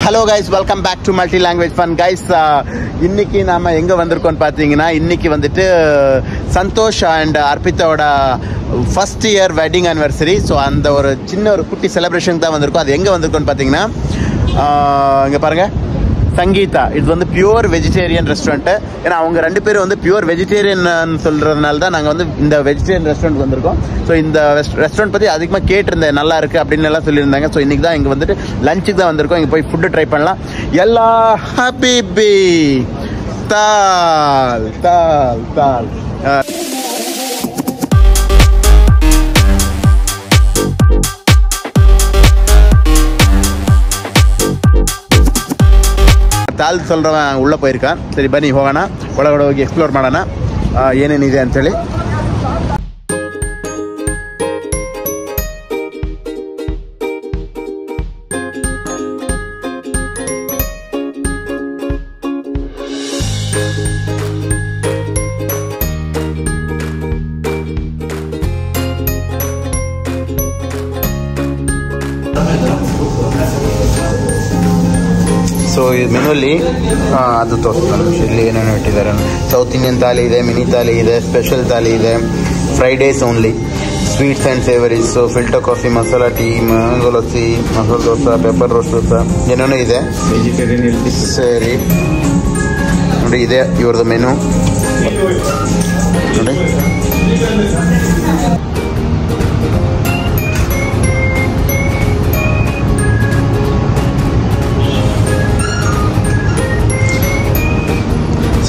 Hello guys, welcome back to multi language fun guys. இன்னைக்கு நாம எங்கே வந்திருக்கோம்னு பார்த்தீங்கன்னா, இன்னைக்கு வந்துட்டு சந்தோஷ் அண்ட் அர்ப்பிதாவோட first year wedding anniversary. So அந்த ஒரு சின்ன ஒரு குட்டி செலிப்ரேஷன் தான் வந்திருக்கோம். அது எங்கே வந்திருக்கோம்னு பார்த்தீங்கன்னா, இங்கே பாருங்கள், சங்கீதா. இது வந்து பியூர் வெஜிடேரியன் ரெஸ்டாரண்ட்டு. ஏன்னா அவங்க ரெண்டு பேரும் வந்து பியூர் வெஜிடேரியன் சொல்கிறதுனால தான் நாங்கள் வந்து இந்த வெஜிடேரியன் ரெஸ்டாரண்ட் வந்திருக்கோம். ஸோ இந்த ரெஸ்டாரண்ட் பற்றி அதிகமாக கேட்டிருந்தேன், நல்லா இருக்குது அப்படின்னு எல்லாம் சொல்லியிருந்தாங்க. ஸோ இன்றைக்கி தான் இங்கே வந்துட்டு லஞ்சுக்கு தான் வந்திருக்கோம். இங்கே போய் ஃபுட்டு ட்ரை பண்ணலாம். எல்லா ஹாபிபி தால் தால் தால். ತಾಲ್ சொல்கிறவன் உள்ளே போயிருக்கான். ಸರಿ ಬನ್ನಿ ಹೋಗೋಣ, ಒಳಗಡೆ ಹೋಗಿ ಎಕ್ಸ್ಪ್ಲೋರ್ ಮಾಡೋಣ ಏನೇನಿದೆ ಅಂಥೇಳಿ. ಸೊ ಈ ಮೆನುಲಿ ಅದು ತೋರಿಸ್ತಾನೆ. ಇಲ್ಲಿ ಏನೇನು ಇಟ್ಟಿದ್ದಾರೆ. ಸೌತ್ ಇಂಡಿಯನ್ ಥಾಲಿ ಇದೆ, ಮಿನಿ ಥಾಲಿ ಇದೆ, ಸ್ಪೆಷಲ್ ಥಾಲಿ ಇದೆ, Fridays only, sweets and savouries, filter coffee, masala tea, mango lassi, masala dosa, pepper roast dosa, ಏನೇನೋ ಇದೆ. ವೆಜಿಟೇರಿಯನ್ ಸರಿ ನೋಡಿ, ಇದೆ ಇವ್ರದ್ದು ಮೆನು ನೋಡಿ.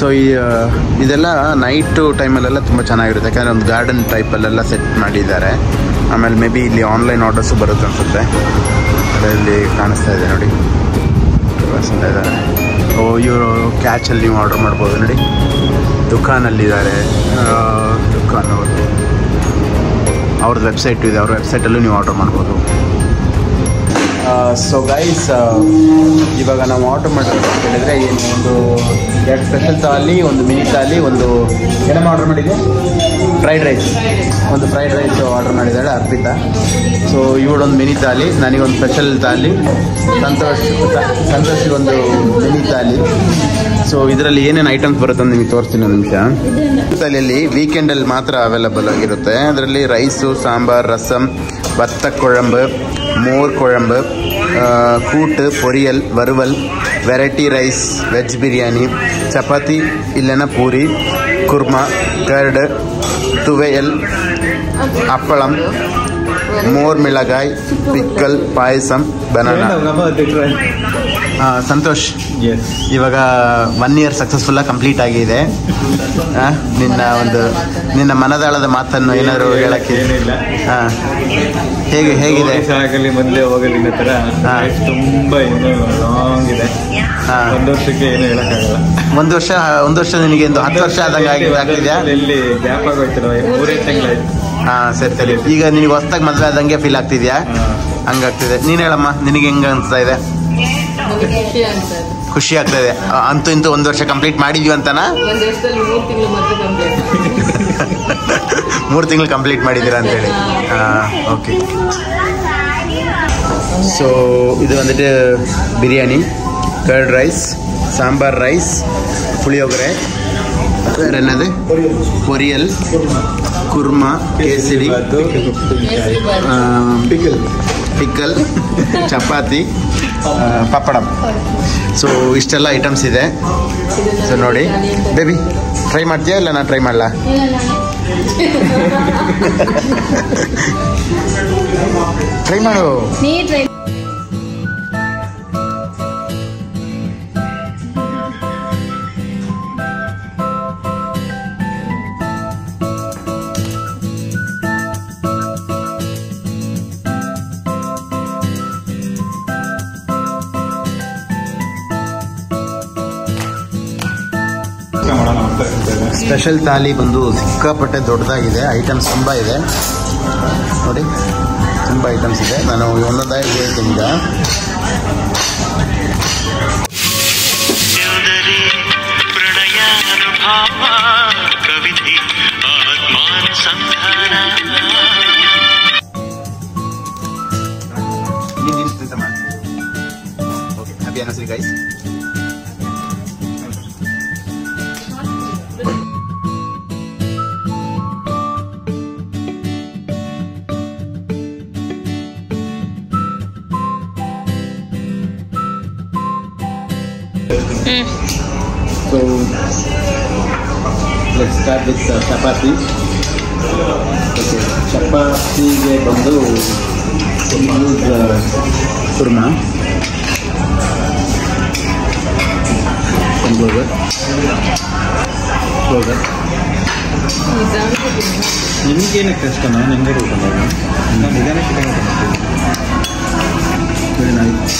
ಸೊ ಇದೆಲ್ಲ ನೈಟು ಟೈಮಲ್ಲೆಲ್ಲ ತುಂಬ ಚೆನ್ನಾಗಿರುತ್ತೆ, ಯಾಕಂದರೆ ಒಂದು ಗಾರ್ಡನ್ ಟೈಪಲ್ಲೆಲ್ಲ ಸೆಟ್ ಮಾಡಿದ್ದಾರೆ. ಆಮೇಲೆ ಮೇ ಬಿ ಇಲ್ಲಿ ಆನ್ಲೈನ್ ಆರ್ಡರ್ಸು ಬರುತ್ತೆ ಅನಿಸುತ್ತೆ. ಇಲ್ಲಿ ಕಾಣಿಸ್ತಾ ಇದೆ ನೋಡಿ, ಇದ್ದಾರೆ. ಇವರು ಕ್ಯಾಚಲ್ಲಿ ನೀವು ಆರ್ಡರ್ ಮಾಡ್ಬೋದು ನೋಡಿ. ದುಕಾನಲ್ಲಿದ್ದಾರೆ, ದುಕಾನ್ ಅವ್ರದ್ದು ವೆಬ್ಸೈಟು ಇದೆ, ಅವ್ರ ವೆಬ್ಸೈಟಲ್ಲೂ ನೀವು ಆರ್ಡರ್ ಮಾಡ್ಬೋದು. ಸೊ ಗೈಸ್, ಇವಾಗ ನಾವು ಆರ್ಡರ್ ಮಾಡೋದು ಅಂತ ಹೇಳಿದರೆ, ಏನು ಒಂದು 2 ಸ್ಪೆಷಲ್ ಥಾಲಿ, ಒಂದು ಮಿನಿ ಥಾಲಿ, ಒಂದು ಏನಮ್ಮ ಆರ್ಡರ್ ಮಾಡಿದೆ, ಫ್ರೈಡ್ ರೈಸ್. ಒಂದು ಫ್ರೈಡ್ ರೈಸ್ ಆರ್ಡರ್ ಮಾಡಿದ್ದಾಳೆ ಅರ್ಪಿತಾ. ಸೊ ಇವಳೊಂದು ಮಿನಿ ಥಾಲಿ, ನನಗೊಂದು ಸ್ಪೆಷಲ್ ಥಾಲಿ, ಸಂತೋಷಿಗೆ ಒಂದು ಮಿನಿ ಥಾಲಿ. ಸೊ ಇದರಲ್ಲಿ ಏನೇನು ಐಟಮ್ಸ್ ಬರುತ್ತೆ ಅಂತ ನಿಮಗೆ ತೋರಿಸ್ತೀನಿ ಒಂದು ನಿಮಿಷ. ಥಾಲಿಯಲ್ಲಿ ವೀಕೆಂಡಲ್ಲಿ ಮಾತ್ರ ಅವೈಲಬಲ್ ಆಗಿರುತ್ತೆ. ಅದರಲ್ಲಿ ರೈಸು, ಸಾಂಬಾರ್, ರಸಮ್, ಭತ್ತ ಕುழம்பு, மோர் குழம்பு, கூட்டு, பொரியல், வறுவல், variety rice, veg biryani, chapati இல்லைன்னா பூரி, குர்மா, கர்டு, துவையல், அப்பளம், மோர் மிளகாய், பிக்கಲ್, ಪಾಯಸಂ, ಬನಾನಾ. ಸಂತೋಷ್, ಇವಾಗ 1 ಇಯರ್ ಸಕ್ಸಸ್ಫುಲ್ಲಾಗಿ ಕಂಪ್ಲೀಟ್ ಆಗಿದೆ. ನಿನ್ನ ಮನದಾಳದ ಮಾತನ್ನು ಏನಾದರೂ ಹೇಳಕ್ಕೆ? ಹೇಗಿದೆ? ಮುಂದೆ ಹೋಗಲಿ ತರ ತುಂಬಾ ಇನ್ನೂ ಲಾಂಗ್ ಇದೆ. 1 ವರ್ಷಕ್ಕೆ ಏನು ಹೇಳಕ್ಕಾಗಲ್ಲ. 1 ವರ್ಷ ನಿನಗೆ 10 ವರ್ಷ ಆದಂಗೆ ಆಗ್ತಿದ್ಯಾ? ಎಲ್ಲಿ ಗ್ಯಾಪ್ ಆಗೋಯ್ತಿಲ್ಲ, 3 ತಿಂಗಳಾಯ್ತು. ಸರಿ. ಈಗ ನಿನಗೆ ಹೊಸದಾಗಿ ಮದುವೆ ಆದಂಗೆ ಫೀಲ್ ಆಗ್ತಿದ್ಯಾ? ಹಂಗಾಗ್ತಿದೆ. ನೀನು ಹೇಳಮ್ಮ, ನಿನಗೆ ಹೆಂಗ ಅನ್ಸ್ತಾ ಇದೆ? ಖುಷಿ ಆಗ್ತದೆ. ಅಂತೂ ಇಂತೂ 1 ವರ್ಷ ಕಂಪ್ಲೀಟ್ ಮಾಡಿದ್ವಿ ಅಂತನಾ? 3 ತಿಂಗಳು ಕಂಪ್ಲೀಟ್ ಮಾಡಿದ್ದೀರಾ ಅಂತೇಳಿ. ಓಕೆ. ಸೊ ಇದು வந்துட்டு biryani, curd rice, sambar rice, puliyogare, வேறு என்னது, பொரியல், குருமா, ಕೇಸರಿ, ಪಿಕ್ಕಲ್, ಚಪಾತಿ, ಪಪ್ಪಡಂ. ಸೊ ಇಷ್ಟೆಲ್ಲ ಐಟಮ್ಸ್ ಇದೆ. ಸೊ ನೋಡಿ ಬೇಬಿ, ಟ್ರೈ ಮಾಡ್ತೀಯಾ ಇಲ್ಲ ನಾನು ಟ್ರೈ ಮಾಡಲಾ? ಟ್ರೈ ಮಾಡು. ಸ್ಪೆಷಲ್ ಥಾಲಿ ಬಂದು ಸಿಕ್ಕಾಪಟ್ಟೆ ದೊಡ್ಡದಾಗಿದೆ. ಐಟಮ್ಸ್ ತುಂಬ ಇದೆ ನೋಡಿ, ತುಂಬ ಐಟಮ್ಸ್ ಇದೆ. ನಾನು ಒಂದೊಂದಾಗಿ ಹೇಳ್ತೀನಿ ಈಗ. anniversary, guys. So let's start with chapati. Okay, chapati ge bandu use kurma, burger. ನಿಮಗೇನು ಕಷ್ಟ ನಾನು ಹೆಂಗೆ ಊಟ ಮಾಡೋಣ ನಿಧಾನಕ್ಕೆ ಊಟ ಮಾಡ್ತೀನಿ. Very nice.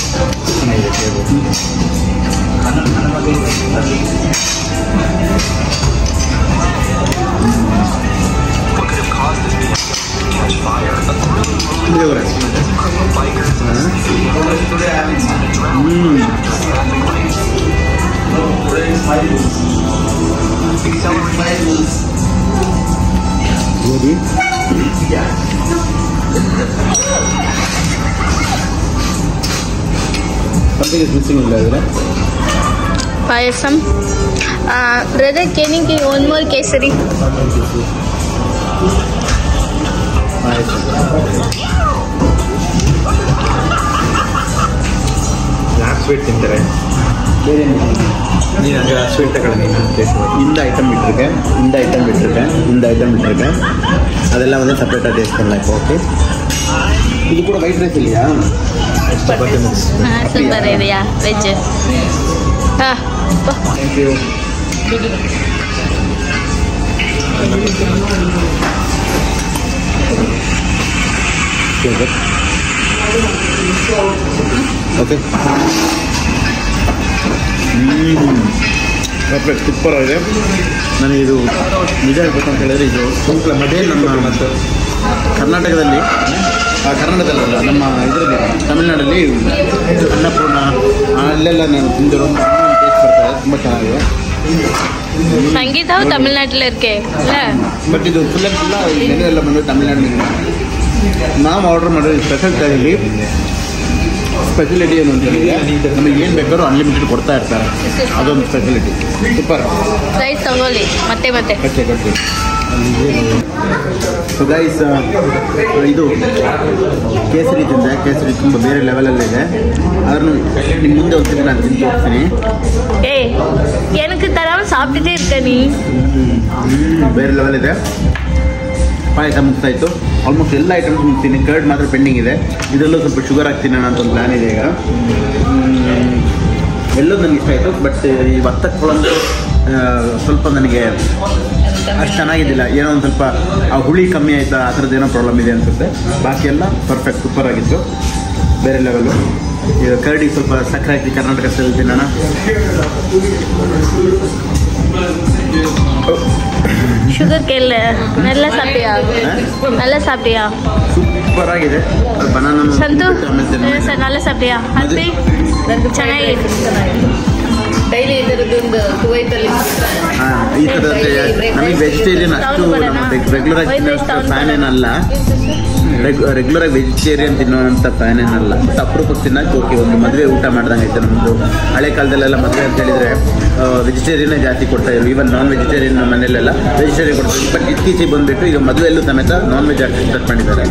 Something is missing in there. Payasam. Brother, can you give one more kesari? ಯಾಕೆ ಸ್ವೀಟ್ ತಿಂತಾರೆ? ಬೇರೆ ನೀನು ಅಂದರೆ ಆ ಸ್ವೀಟ್ ತಗೊಳ್ಳಿ. இந்த ஐட்டம் விட்டுருக்கேன், இந்த ஐட்டம் விட்டுருக்கேன், இந்த ஐட்டம் விட்டுருக்கேன். அதெல்லாம் வந்து செப்பரேட்டாக டேஸ்ட் பண்ணலாம் இப்போ. ஓகே, இது கூட ஒயிட் ரைஸ் இல்லையா? ಚಪಾತಿ ಮಿಕ್ಸ್. ಸೂಪರ್ ಇದೆಯಾ veg? Thank you. Okay, perfect, super ಆಗಿದೆ. ನನಗೆ ಇದು ನಿಜ ಹೇಳ್ಬೇಕು ಅಂತ ಹೇಳಿದ್ರೆ, ಇದು ಸುಂಕಲ ಮಧ್ಯೆ ನಮ್ಮ ಮತ್ತು ಕರ್ನಾಟಕದಲ್ಲಿ ಕರ್ನಾಟಕದಲ್ಲ, ನಮ್ಮ ಇದರಲ್ಲಿ ತಮಿಳ್ನಾಡಲ್ಲಿ ಅನ್ನಪೂರ್ಣ ಅಲ್ಲೆಲ್ಲ ನಾನು ತಿಂದಿರೋ ಟೇಸ್ಟ್ ಬರ್ತಾರೆ, ತುಂಬ ಚೆನ್ನಾಗಿದೆ. ಸಂಗೀತ ತಮಿಳ್ನಾட்டில் இருக்கே ಬಟ್ ಇದು ಫುಲ್ಲ ಮೆನು ಎಲ್ಲ ಬಂದು ತಮಿಳ್ನಾಡಿನಿಂದ. ನಾವು ಆರ್ಡರ್ ಮಾಡೋದು ಸ್ಪೆಷಲ್ ಟೈಮಲ್ಲಿ ಸ್ಪೆಷಲಿಟಿ ಏನು ಅಂತ ಹೇಳಿದ್ರೆ, ನಮಗೆ ಏನು ಬೇಕಾದ್ರೂ ಅನ್ಲಿಮಿಟೆಡ್ ಕೊಡ್ತಾ ಇರ್ತಾರೆ, ಅದೊಂದು ಸ್ಪೆಷಲಿಟಿ. ಸೂಪರ್. ರೈಸ್ ತಗೊಳ್ಳಿ ಮತ್ತೆ ಮತ್ತೆ. ಕಚ್ಚೆ ಸೊ ಗೈಸ್, ಇದು ಕೇಸರಿ ತಿಂದೆ. ಕೇಸರಿ ತುಂಬ ಬೇರೆ ಲೆವೆಲಲ್ಲಿದೆ. ಆದ್ರೂ ನಿಮ್ಮ ಮುಂದೆ ಒಂದ್ಸರಿ ನಾನು ತಿಂದು ಹೋಗ್ತೀನಿ. எனக்கு தராம சாப்பிட்டுட்டே இருக்க நீ. ಬೇರೆ ಲೆವೆಲ್ ಇದೆ. ಪಾಯಸ ಮುಗ್ತಾಯಿತ್ತು. ಆಲ್ಮೋಸ್ಟ್ ಎಲ್ಲ ಐಟಮ್ಸ್ ಮುಗ್ತೀನಿ. ಕರ್ಡ್ ಮಾತ್ರ ಪೆಂಡಿಂಗ್ ಇದೆ. ಇದರಲ್ಲೂ ಸ್ವಲ್ಪ ಶುಗರ್ ಹಾಕ್ತೀನಿ ಅನ್ನೋ ಅಂತ ಒಂದು ಪ್ಲ್ಯಾನ್ ಇದೆ ಈಗ. ಎಲ್ಲೂ ನನಗೆ ಇಷ್ಟ ಆಯಿತು. ಬಟ್ ಈ ವತ್ತಕ್ಕೆ ಕೊಳಂದು ಸ್ವಲ್ಪ ನನಗೆ ಅಷ್ಟು ಚೆನ್ನಾಗಿದ್ದಿಲ್ಲ. ಏನೋ ಒಂದು ಸ್ವಲ್ಪ ಆ ಹುಳಿ ಕಮ್ಮಿ ಆಯಿತಾ, ಆ ಥರದ್ದು ಏನೋ ಪ್ರಾಬ್ಲಮ್ ಇದೆ ಅನಿಸುತ್ತೆ. ಬಾಕಿ ಎಲ್ಲ ಪರ್ಫೆಕ್ಟ್, ಸೂಪರ್ ಆಗಿತ್ತು, ಬೇರೆ ಲೆವೆಲು. ಈಗ ಕರ್ಡಿಗೆ ಸ್ವಲ್ಪ ಸಕ್ಕರೆ ಹಾಕಿ ಕರ್ನಾಟಕ ಸ್ಟೈಲ್ ತಿನ್ನೋಣ. சுகர் கேள்ல நல்லா சாப்பிட்டியா? நல்லா சாப்பிட்டியா? ಸೂಪರ್ ಆಗಿದೆ. ಬನಾನಾ ಸಂತು நல்லா சாப்பிட்டியா? ಹತ್ತಿ ಚೆನ್ನಾಗಿದೆ. ಡೈಲಿ ಇದರದೊಂದು ಕುವೈತಲ್ಲಿ ಈ ಥರ ನಮಗೆ ವೆಜಿಟೇರಿಯನ್ ಅಷ್ಟು ರೆಗ್ಯುಲರ್ ಆಗಿ ತಿನ್ನೋಷ್ಟು ಫ್ಯಾನ್ ಏನಲ್ಲ. ರೆಗ್ಯುಲರ್ ಆಗಿ ವೆಜಿಟೇರಿಯನ್ ತಿನ್ನೋವಂಥ ಫ್ಯಾನ್ ಏನಲ್ಲ. ಬಟ್ ಅಪರೂಪಕ್ಕೆ ತಿನ್ನಕ್ಕೆ ಓಕೆ. ಒಂದು ಮದುವೆ ಊಟ ಮಾಡ್ದಂಗೆ ಐತೆ. ನಮ್ಮದು ಹಳೆ ಕಾಲದಲ್ಲೆಲ್ಲ ಮದುವೆ ಅಂತ ಹೇಳಿದರೆ ವೆಜಿಟೇರಿಯನ್ನೇ ಜಾಸ್ತಿ ಕೊಡ್ತಾಯಿದ್ರು. ಈವನ್ ನಾನ್ ವೆಜಿಟೇರಿಯನ್ ನಮ್ಮ ಮನೆಯಲ್ಲೆಲ್ಲ ವೆಜಿಟೇರಿಯನ್ ಕೊಡ್ತಾಯಿದ್ರು. ಬಟ್ ಇತ್ತೀಚೆಗೆ ಬಂದುಬಿಟ್ಟು ಈಗ ಮದುವೆಯಲ್ಲೂ ಸಮೇತ ನಾನ್ ವೆಜ್ ಹಾಕಿ ಸ್ಟಾರ್ಟ್ ಮಾಡಿದ್ದಾರೆ.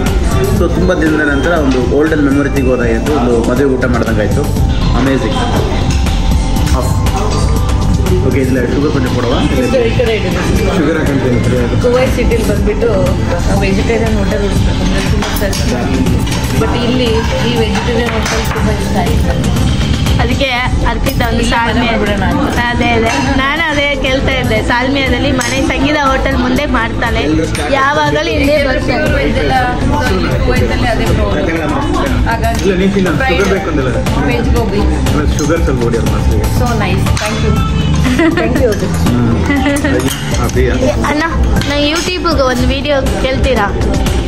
ಸೊ ತುಂಬ ದಿನದ ನಂತರ ಒಂದು ಓಲ್ಡನ್ ಮೆಮೊರಿ ಸಿಗೋದಾಯಿತು. ಒಂದು ಮದುವೆ ಊಟ ಮಾಡ್ದಂಗೆ ಆಯಿತು. ಅಮೇಝಿಂಗ್. ಓಕೆ, ಇಲ್ಲ ಶುಗರ್ ಕೊಂಚ ಕೊಡುವ. ಈ ಕಡೆ ಇದೆ ಶುಗರ್ ಹಾಕೊಂತೀನಿ. ಕುವೈತ್ ಸಿಟಿಲಿ ಬಂದುಬಿಟ್ಟು ವೆಜಿಟೇರಿಯನ್ ಹೋಟೆಲ್ ಬಟ್ ಇಲ್ಲಿ ಈ ವೆಜಿಟೇರಿಯನ್ ಹೋಟೆಲ್ ತುಂಬ ಇಷ್ಟ ಆಯಿತು. ಅದಕ್ಕೆ ಅರ್ಪಿತ ಒಂದು ಸಾಲ್ಮಿಯಾ. ಅದೇ ನಾನು ಅದೇ ಕೇಳ್ತಾ ಇದ್ದೆ. ಸಾಲ್ಮಿಯಾದಲ್ಲಿ ಮನೆ ಸಂಗೀತ ಹೋಟೆಲ್ ಮುಂದೆ ಮಾಡ್ತಾಳೆ, ಯಾವಾಗಲೂ ಇಲ್ಲೇ ಬರ್ತಾರೆ. ಇದೆಲ್ಲ ಕುವೈತಲ್ಲಿ ಅದೇ ಪ್ರಾಬ್ಲಮ್. ಹಾಗಾಗಿ ಇಲ್ಲ, ನೀವು ತಿನ್ನ ಶುಗರ್ ಬೇಕು ಅಂದಲ್ಲ, ವೆಜ್ ಗೋಬಿ ಶುಗರ್ ಸ್ವಲ್ಪ ಹೊಡಿ ಅದು ಮಾಸ್ಟರ್ಗೆ. So nice. Thank you. Thank you. ಅಣ್ಣ, ನಾನು ಯೂಟ್ಯೂಬ್ಗೆ ಒಂದು ವಿಡಿಯೋ ಕೇಳ್ತೀರಾ?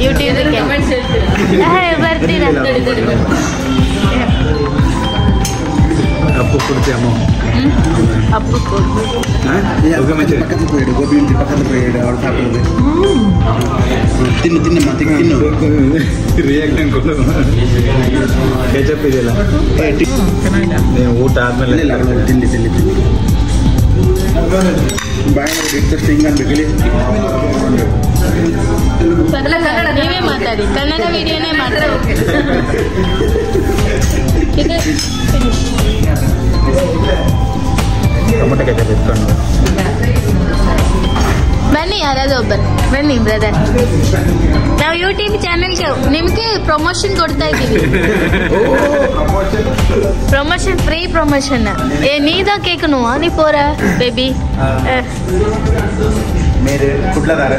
ಯೂಟ್ಯೂಬ್ಗೆ ಕಮೆಂಟ್ಸ್ ಹೇಳ್ತೀರಾ? ಬರ್ತೀರಾ? ಅಪ್ಪು கொடுத்தியாமோ அப்போ பக்கத்தில் போயிடு கோபி பக்கத்தில் போயிடு அவள் சாப்பிடுறது ತಿನ್ನು ರಿಯಾಕ್ಟ್ ಕೆಚಪ್ ಇದೆಯಲ್ಲ ಊಟ ಆದ್ಮೇಲೆ ತಿನ್ನಿ ಬಾಯಿ ಇದ್ದಷ್ಟು ಹಿಂಗೆ ಅನ್ಬೇಕಲ್ಲಿ ನೀವೇ ಮಾತಾಡಿ ಕನ್ನಡ ವಿಡಿಯೋನೇ ಮಾತಾಡಿ ಟೊಮೊಟೊ ಕೆಚಪ್ ಇಟ್ಕೊಂಡು ಬನ್ನಿ ಯಾರಾದ್ರೂ ಒಬ್ಬರು ಬನ್ನಿ ಬ್ರದರ್ ನಾವು ಯೂಟ್ಯೂಬ್ ಚಾನೆಲ್ಗೆ ನಿಮಗೆ ಪ್ರಮೋಷನ್ ಕೊಡ್ತಾ ಇದ್ದೀವಿ ಪ್ರಮೋಷನ್ ಫ್ರೀ ಪ್ರಮೋಷನ್ ನೀದಾ ಕೇಳ್ಕನು ನೀ ಪೋರ ಬೇಬಿ ಮೇರೆ ಕುಡ್ಲದಾರ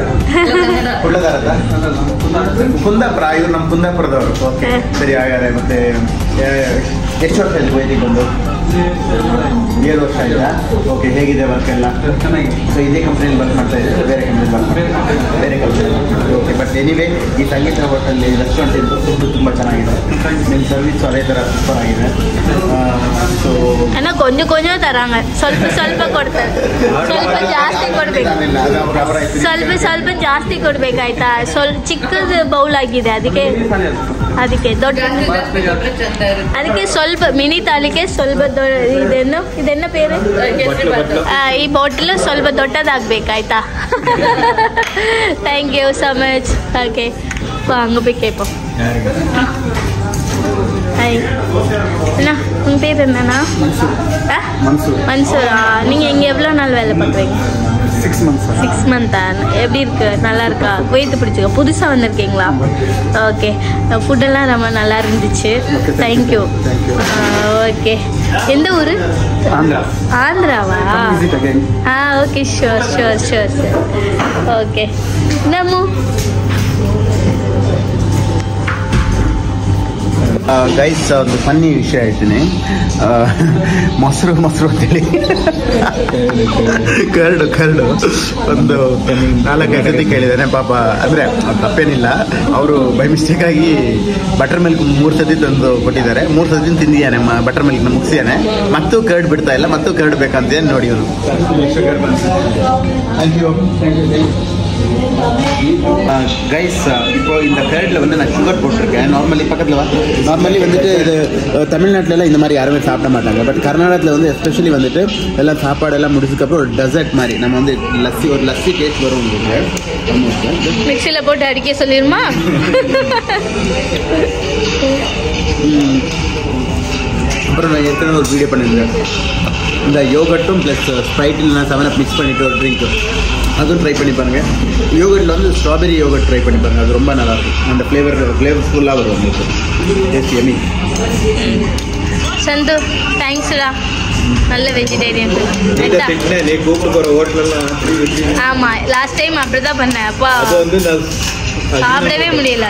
ಕುಂದಾಪುರ ಇವ್ರು ನಮ್ಮ ಕುಂದಾಪುರದವರು ಓಕೆ ಸರಿ ಹಾಗಾದ್ರೆ ಮತ್ತೆ ಎಷ್ಟು ವರ್ಷ ಆಯ್ತು ವೈದಿಗೆ ಬಂದು 7 ವರ್ಷ ಆಯ್ತಾ ಓಕೆ ಹೇಗಿದೆ ವರ್ಕ್ ಎಲ್ಲ ಸೊ ಇದೇ ಕಂಪ್ನಿಯಲ್ಲಿ ವರ್ಕ್ ಮಾಡ್ತಾ ಇದ್ದಾರೆ ಬೇರೆ ಕಂಪ್ನಿಯಲ್ಲಿ ವರ್ಕ್ ಮಾಡ್ತಾ ಬೇರೆ ಕಂಪ್ನಿ ಓಕೆ ಬಟ್ ಎನಿವೇ ಈ ಸಂಗೀತ ಹೋಟೆಲ್ ರೆಸ್ಟೋರೆಂಟ್ ಇದ್ದು ಫುಡ್ ತುಂಬ ಚೆನ್ನಾಗಿದೆ ನಿಮ್ಮ ಸರ್ವಿಸ್ ಅದೇ ಥರ ಸೂಪರ್ ಆಗಿದೆ ಸೊ ಅಣ್ಣ ಕೊಂಚ ತರಾಂಗ ಸ್ವಲ್ಪ ಕೊಡ್ತಾರೆ ಸ್ವಲ್ಪ ಜಾಸ್ತಿ ಕೊಡ್ಬೇಕು ಸ್ವಲ್ಪ ಜಾಸ್ತಿ ಕೊಡ್ಬೇಕಾಯ್ತಾ ಚಿಕ್ಕದು ಬೌಲ್ ಆಗಿದೆ ಅದಕ್ಕೆ ದೊಡ್ಡ ಅದಕ್ಕೆ ಸ್ವಲ್ಪ ಮಿನಿ ತಾಲಿಗೆ ಸ್ವಲ್ಪ ಇದನ್ನ ಬೇರೆ ಈ ಬಾಟಲ್ ಸ್ವಲ್ಪ ದೊಡ್ಡದಾಗಬೇಕಾಯ್ತಾ thank you so much okay அங்கே போய் கேட்போம் ஹாய் அண்ணா உங்கள் பேர் என்னண்ணா மன்சூரா நீங்கள் இங்கே எவ்வளோ நாள் வேலை பண்ணுறீங்க 6 மந்த்தா எப்படி இருக்கு நல்லா இருக்கா குவைத்து பிடிச்சிக்க புதுசாக வந்திருக்கீங்களா ஓகே ஃபுட்டெல்லாம் ரொம்ப நல்லா இருந்துச்சு தேங்க்யூ ஓகே எந்த ஊர் ஆந்திராவா ஓகே ஷோர் ஓகே நம்ம ಗೈಸ್ ಒಂದು ಫನ್ನಿ ವಿಷಯ ಹೇಳ್ತೀನಿ ಮೊಸರು ಅಂತೇಳಿ ಕರಡು ಒಂದು 4-5 ಸತಿ ಕೇಳಿದ್ದಾನೆ ಪಾಪ ಅಂದರೆ ತಪ್ಪೇನಿಲ್ಲ ಅವರು ಬೈ ಮಿಸ್ಟೇಕಾಗಿ ಬಟರ್ ಮಿಲ್ಕ್ 3 ಸತಿ ತಂದು ಕೊಟ್ಟಿದ್ದಾರೆ 3 ಸತಿ ತಿಂದಿದ್ದಾನೆ ಬಟರ್ ಮಿಲ್ಕ್ನ ಮುಗಿಸಿದ್ದಾನೆ ಮತ್ತೂ ಕರ್ಡ್ ಬಿಡ್ತಾ ಇಲ್ಲ ಮತ್ತೂ ಕರ್ಡ್ ಬೇಕಂತ ನೋಡಿ ಇವನು ಥ್ಯಾಂಕ್ ಯು கைஸ் இப்போ இந்த கர்டில் வந்து நான் சுகர் போட்டிருக்கேன் நார்மலி வந்துட்டு இது தமிழ்நாட்டிலலாம் இந்த மாதிரி யாருமே சாப்பிட மாட்டாங்க பட் கர்நாடகத்தில் வந்து எஸ்பெஷலி வந்துட்டு எல்லாம் சாப்பாடெல்லாம் முடிச்சதுக்கப்புறம் ஒரு டெசர்ட் மாதிரி நம்ம வந்து ஒரு லஸ்ஸி டேஸ்ட் வரும் உங்களுக்கு மிக்சியில் போட்டு அடிக்க சொல்லிடுமா அப்புறம் நான் ஏற்கனவே ஒரு வீடியோ பண்ணியிருந்தேன் இந்த யோகட்டும் ப்ளஸ் ஸ்ப்ரைட் இல்லைனா 7up மிக்ஸ் பண்ணிவிட்டு ஒரு ட்ரிங்க்கு அதுவும் ட்ரை பண்ணி பாருங்கள் யோகட்டில் வந்து ஸ்ட்ராபெரி யோகட் ட்ரை பண்ணி பாருங்கள் அது ரொம்ப நல்லாயிருக்கும் அந்த ஃப்ளேவர்ஃபுல்லாக வரும் உங்களுக்கு டேஸ்ட் எமி சந்து தேங்க்ஸ்டா நல்ல வெஜிடேரியன் ஆமாம் லாஸ்ட் டைம் அப்படி தான் பண்ணேன் அப்போ சாப்பிடவே முடியல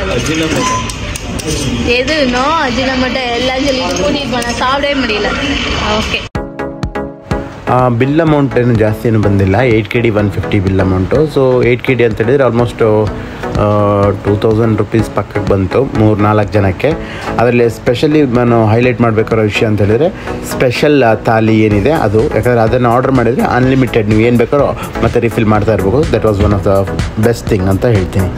எது நோ அஜினமோட்டோ எல்லாம் சொல்லிட்டு கூட்டிகிட்டு போனேன் சாப்பிடவே முடியல ஓகே ಬಿಲ್ ಅಮೌಂಟ್ ಏನು ಜಾಸ್ತಿ ಏನು ಬಂದಿಲ್ಲ 8 kg 150 bill amount so 8 kg ಅಂತ ಹೇಳಿದರೆ ಆಲ್ಮೋಸ್ಟ್ 2000 ರುಪೀಸ್ ಪಕ್ಕಕ್ಕೆ ಬಂತು 3-4 ಜನಕ್ಕೆ. ಅದರಲ್ಲಿ ಎಸ್ಪೆಷಲಿ ನಾನು ಹೈಲೈಟ್ ಮಾಡಬೇಕಾರೋ ವಿಷಯ ಅಂತ ಹೇಳಿದರೆ ಸ್ಪೆಷಲ್ ಥಾಲಿ ಏನಿದೆ ಅದು, ಯಾಕಂದರೆ ಅದನ್ನು ಆರ್ಡರ್ ಮಾಡಿದರೆ ಅನ್ಲಿಮಿಟೆಡ್ ನೀವು ಏನು ಬೇಕಾರೋ ಮತ್ತೆ ರಿಫಿಲ್ ಮಾಡ್ತಾ ಇರ್ಬೋದು. That was one of the best thing ಅಂತ ಹೇಳ್ತೀನಿ.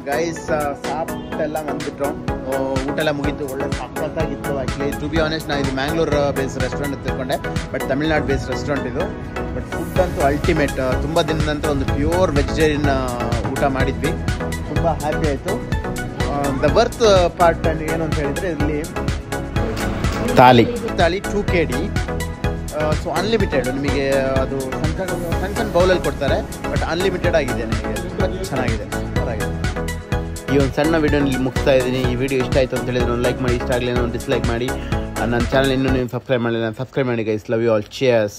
ಗೈಸ್ ಸಾಫ್ಟೆಲ್ಲ ಬಂದ್ಬಿಟ್ರು, ಊಟ ಎಲ್ಲ ಮುಗೀತು, ಒಳ್ಳೆ ಸಖತ್ತಾಗಿತ್ತು. ಆ್ಯಕ್ಚುಲಿ ಟು ಬಿ ಆನೆಸ್ಟ್ ನಾನು ಇದು ಮ್ಯಾಂಗ್ಳೂರ್ ಬೇಸ್ ರೆಸ್ಟೋರೆಂಟ್ ತಿಳ್ಕೊಂಡೆ, ಬಟ್ ತಮಿಳ್ನಾಡು ಬೇಸ್ ರೆಸ್ಟೋರೆಂಟ್ ಇದು. ಬಟ್ ಫುಡ್ ಅಂತೂ ಅಲ್ಟಿಮೇಟ್. ತುಂಬ ದಿನದಂತ ಒಂದು ಪ್ಯೂರ್ ವೆಜಿಟೇರಿಯನ್ ಊಟ ಮಾಡಿದ್ವಿ, ತುಂಬ ಹ್ಯಾಪಿ ಆಯಿತು. ದ ವರ್ತ್ ಪಾರ್ಟ್ ಏನು ಅಂತ ಹೇಳಿದರೆ ಇಲ್ಲಿ ಥಾಲಿ 2 kg ಸೊ ಅನ್ಲಿಮಿಟೆಡ್ ನಿಮಗೆ ಅದು ಸಣ್ಣ ಬೌಲಲ್ಲಿ ಕೊಡ್ತಾರೆ ಬಟ್ ಅನ್ಲಿಮಿಟೆಡ್ ಆಗಿದೆ ನಿಮಗೆ ತುಂಬ ಚೆನ್ನಾಗಿದೆ ಚೆನ್ನಾಗಿದೆ. ಈ ಒಂದು ಸಣ್ಣ ವಿಡಿಯೋನಲ್ಲಿ ಮುಗಿಸ್ತಾ ಇದ್ದೀನಿ. ಈ ವಿಡಿಯೋ ಇಷ್ಟ ಆಯಿತು ಅಂತ ಹೇಳಿದ್ರೆ ಒಂದು ಲೈಕ್ ಮಾಡಿ, ಇಷ್ಟ ಆಗಲಿ ಒಂದು ಡಿಸ್ಲೈಕ್ ಮಾಡಿ. ನನ್ನ ಚಾನಲ್ ಇನ್ನೂ ನೀವು ಸಬ್ಸ್ಕ್ರೈಬ್ ಮಾಡಿಲ್ಲ, ಸಬ್ಸ್ಕ್ರೈಬ್ ಮಾಡಿ guys. Love you all. Cheers.